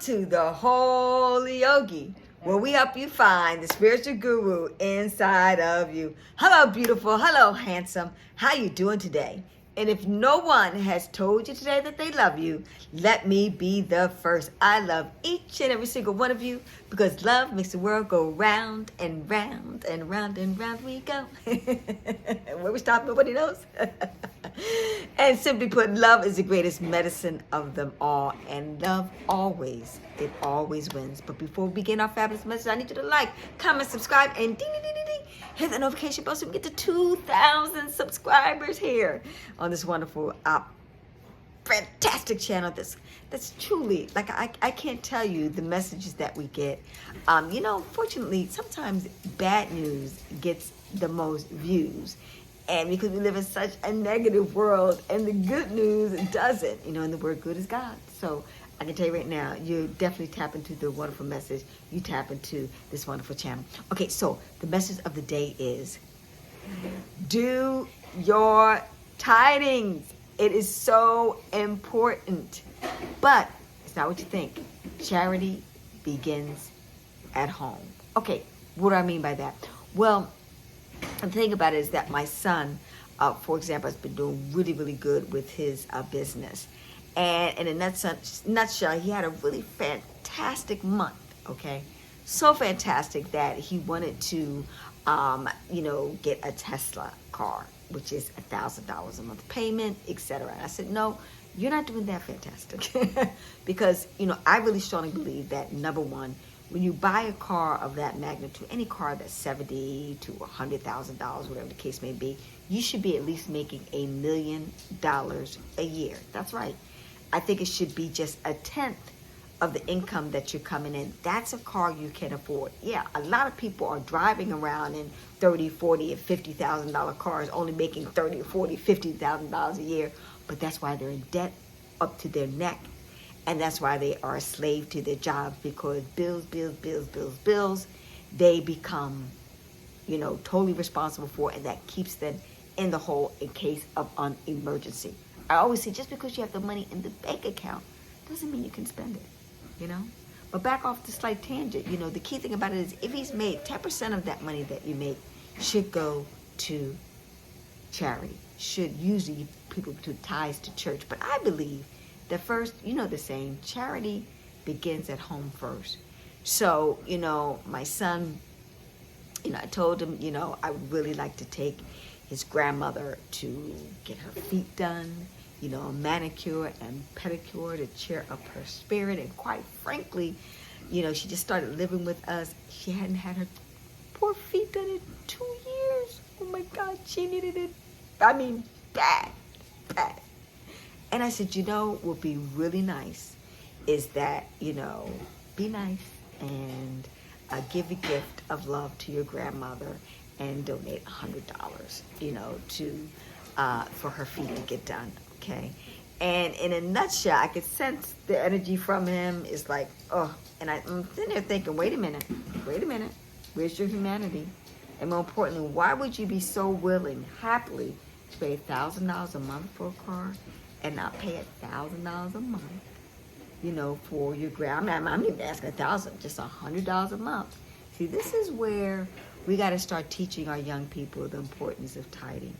to the Holy Yogi, where we help you find the spiritual guru inside of you. Hello, beautiful. Hello, handsome. How you doing today? And if no one has told you today that they love you, let me be the first. I love each and every single one of you because love makes the world go round and round and round and round we go. Where we stop, nobody knows. And simply put, love is the greatest medicine of them all. And love always, it always wins. But before we begin our fabulous message, I need you to like, comment, subscribe, and ding, ding, ding, ding, ding. Hit the notification bell so we can get to 2,000 subscribers here on this wonderful, fantastic channel. That's truly, like, I can't tell you the messages that we get. Fortunately, sometimes bad news gets the most views. And because we live in such a negative world, and the good news doesn't, and the word good is God. So I can tell you right now, you definitely tap into the wonderful message. You tap into this wonderful channel. Okay, so the message of the day is, do your tidings. It is so important. But it's not what you think. Charity begins at home. Okay, what do I mean by that? Well, the thing about it is that my son, for example, has been doing really, really good with his business. And in a nutshell, he had a really fantastic month, okay? So fantastic that he wanted to, get a Tesla car, which is $1,000 a month payment, etc. And I said, no, you're not doing that fantastic. Because, I really strongly believe that, number one, when you buy a car of that magnitude, any car that's $70,000 to $100,000, whatever the case may be, you should be at least making $1 million a year. That's right. I think it should be just a tenth of the income that you're coming in. That's a car you can afford. Yeah, a lot of people are driving around in $30,000, $40,000, and $50,000 cars, only making $30,000, $40,000, $50,000 a year. But that's why they're in debt up to their neck. And that's why they are a slave to their jobs, because bills, they become, totally responsible for, and that keeps them in the hole in case of an emergency. I always say, just because you have the money in the bank account doesn't mean you can spend it, But back off the slight tangent, the key thing about it is if he's made 10% of that money that you make should go to charity, should usually people to ties to church. But I believe that first, the saying, charity begins at home first. So, my son, I told him, I would really like to take his grandmother to get her feet done, a manicure and pedicure to cheer up her spirit. And quite frankly, she just started living with us. She hadn't had her poor feet done in 2 years. Oh my God, she needed it. I mean, bad. And I said, what would be really nice is that, be nice and give a gift of love to your grandmother and donate $100, for her feet to get done, okay? And in a nutshell, I could sense the energy from him is like, oh, and I'm sitting there thinking, wait a minute, where's your humanity? And more importantly, why would you be so willing, happily, to pay $1,000 a month for a car and not pay $1,000 a month, for your I'm not even asking $1,000, just $100 a month. See, this is where we got to start teaching our young people the importance of tithing.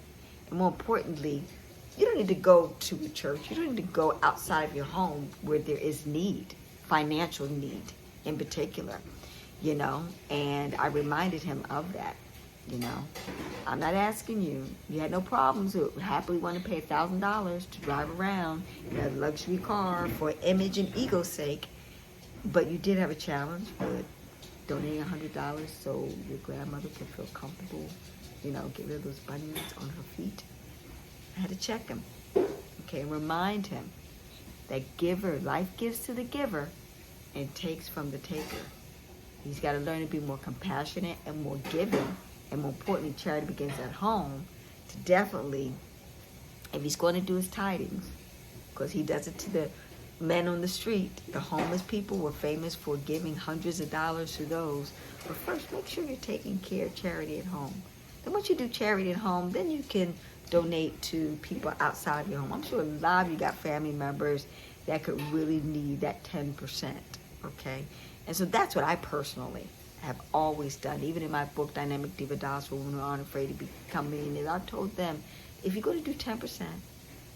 And more importantly, you don't need to go to a church. You don't need to go outside of your home where there is need, financial need in particular, And I reminded him of that. I'm not asking you. You had no problems. You would happily want to pay $1,000 to drive around in a luxury car for image and ego's sake. But you did have a challenge with donating $100 so your grandmother could feel comfortable, get rid of those bunions on her feet. I had to check him, and remind him that life gives to the giver and takes from the taker. He's got to learn to be more compassionate and more giving. And more importantly, charity begins at home to definitely, if he's going to do his tidings, because he does it to the men on the street, the homeless people were famous for giving hundreds of dollars to those. But first, make sure you're taking care of charity at home. Then once you do charity at home, then you can donate to people outside your home. I'm sure a lot of you got family members that could really need that 10%. Okay? And so that's what I personally have always done. Even in my book, Dynamic Diva Dolls for Women Who Aren't Afraid to Become Millionaires, I told them, if you're going to do 10%,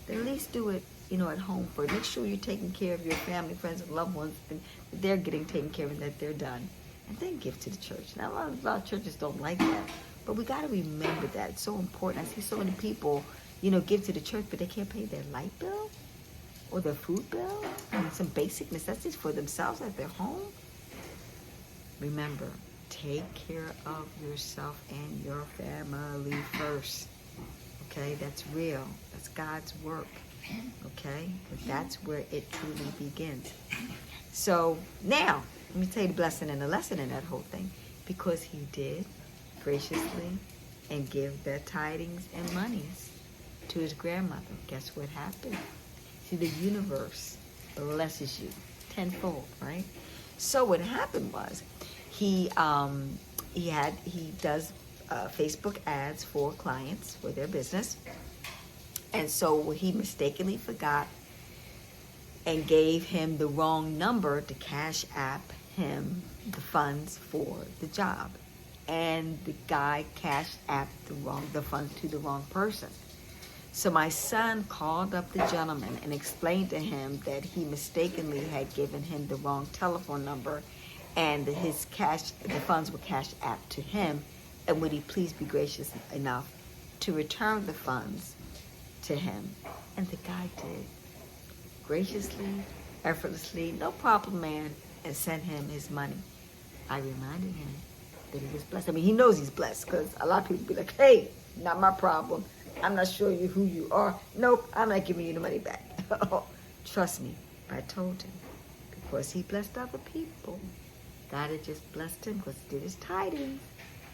then at least do it, at home first. Make sure you're taking care of your family, friends, and loved ones, and that they're getting taken care of and that they're done. And then give to the church. Now, a lot of churches don't like that, but we got to remember that. It's so important. I see so many people, give to the church, but they can't pay their light bill or their food bill and some basic necessities for themselves at their home. Remember, take care of yourself and your family first. Okay, that's real. That's God's work. Okay, but that's where it truly begins. So now, let me tell you the blessing and the lesson in that whole thing. Because he did graciously and give their tidings and monies to his grandmother. Guess what happened? See, the universe blesses you tenfold, right? So what happened was, he does Facebook ads for clients for their business, and so he mistakenly forgot and gave him the wrong number to Cash App him the funds for the job, and the guy Cash Apped the funds to the wrong person. So my son called up the gentleman and explained to him that he mistakenly had given him the wrong telephone number, and the funds were Cash Apped to him, and would he please be gracious enough to return the funds to him. And the guy did. Graciously, effortlessly, no problem, man, and sent him his money. I reminded him that he was blessed. I mean, he knows he's blessed, because a lot of people be like, hey, not my problem. I'm not sure who you are. Nope, I'm not giving you the money back. Trust me, I told him. Because he blessed other people. God had just blessed him because he did his tidings.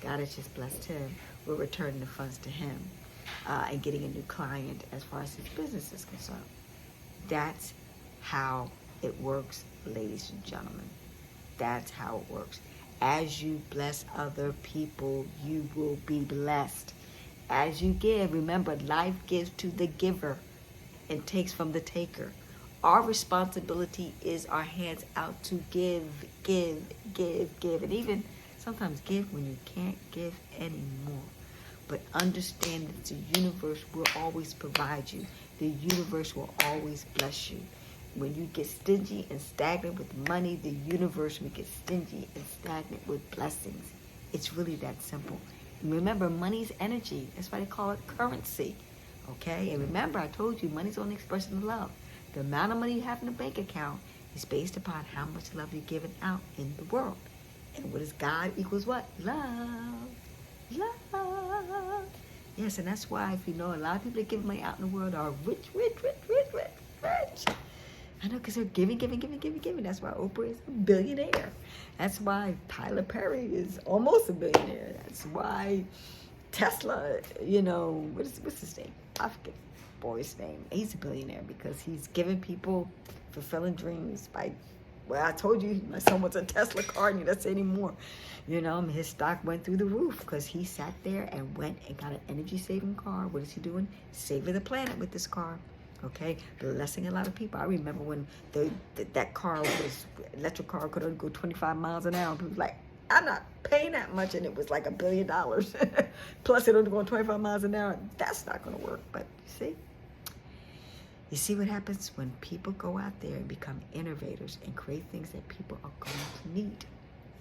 God had just blessed him with returning the funds to him and getting a new client as far as his business is concerned. That's how it works, ladies and gentlemen. That's how it works. As you bless other people, you will be blessed. As you give, remember, life gives to the giver and takes from the taker. Our responsibility is our hands out to give, and even sometimes give when you can't give anymore. But understand that the universe will always provide you. The universe will always bless you. When you get stingy and stagnant with money, the universe will get stingy and stagnant with blessings. It's really that simple. And remember, money's energy. That's why they call it currency. Okay? And remember, I told you, money's only expression of love. The amount of money you have in a bank account is based upon how much love you're giving out in the world. And what is God equals what? Love. Love. Yes, and that's why, if you know, a lot of people that give money out in the world are rich. I know, because they're giving. That's why Oprah is a billionaire. That's why Tyler Perry is almost a billionaire. That's why Tesla, what's his name? I forget the boy's name. He's a billionaire because he's giving people fulfilling dreams by, well, I told you, my son wants a Tesla car, and he doesn't say anymore. His stock went through the roof because he sat there and went and got an energy-saving car. What is he doing? Saving the planet with this car. Okay, blessing a lot of people. I remember when that car was, electric car could only go 25 miles an hour. People were like, I'm not paying that much, and it was like $1 billion. Plus it only going 25 miles an hour. That's not going to work. But you see what happens when people go out there and become innovators and create things that people are going to need.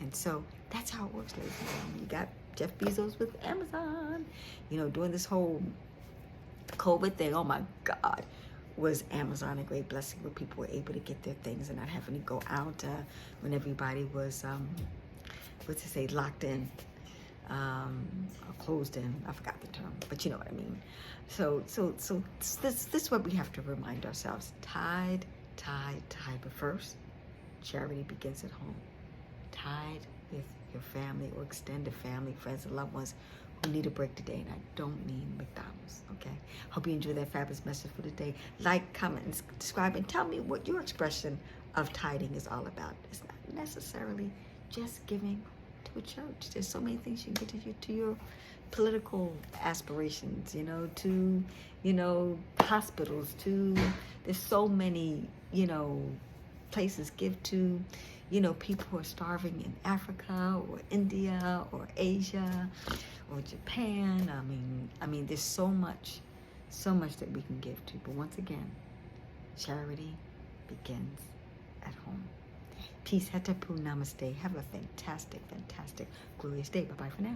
And so that's how it works, ladies and gentlemen. You got Jeff Bezos with Amazon, doing this whole COVID thing. Oh my God. Was Amazon a great blessing where people were able to get their things and not having to go out when everybody was, locked in, or closed in. I forgot the term, but you know what I mean. So this is what we have to remind ourselves. Tithe, but first, charity begins at home. Tithe with your family or extended family, friends, and loved ones who need a break today, and I don't mean McDonald's, okay? Hope you enjoyed that fabulous message for today. Like, comment, and subscribe, and tell me what your expression of tithing is all about. It's not necessarily just giving to a church. There's so many things you can get to your political aspirations, to, hospitals, there's so many, places. Give to, people who are starving in Africa or India or Asia or Japan. I mean, there's so much that we can give to. But once again, charity begins at home. Peace, hetapu, namaste. Have a fantastic, glorious day. Bye-bye for now.